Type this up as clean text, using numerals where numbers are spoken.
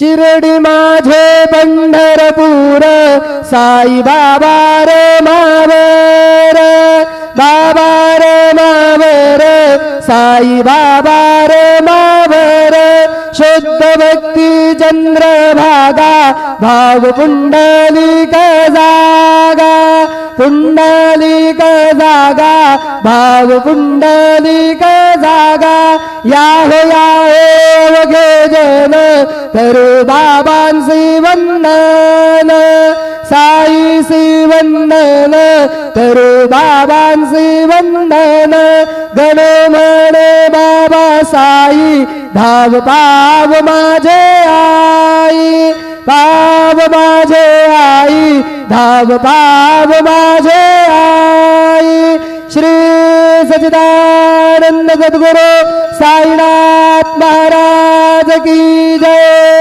शिर्डी माझे पंढरपूर साई बाबा रे मावर बाबा रे मावर साई बाबा रे मावर शुद्ध भक्ती चंद्रभागा भाव पुंडलिक जागा पुंडलिक जागा भाव पुंडलिक जागा याहो वगे जन करू बाबांसी वंदन साईसी वंदन करू बाबांसी वंदन गण म्हणे बाबा साई धाव पाव माझे आई पाव माझे आई धाव पाव माझे आई श्री सच्चिदानंद सद्गुरु साईनाथ महाराज की जय।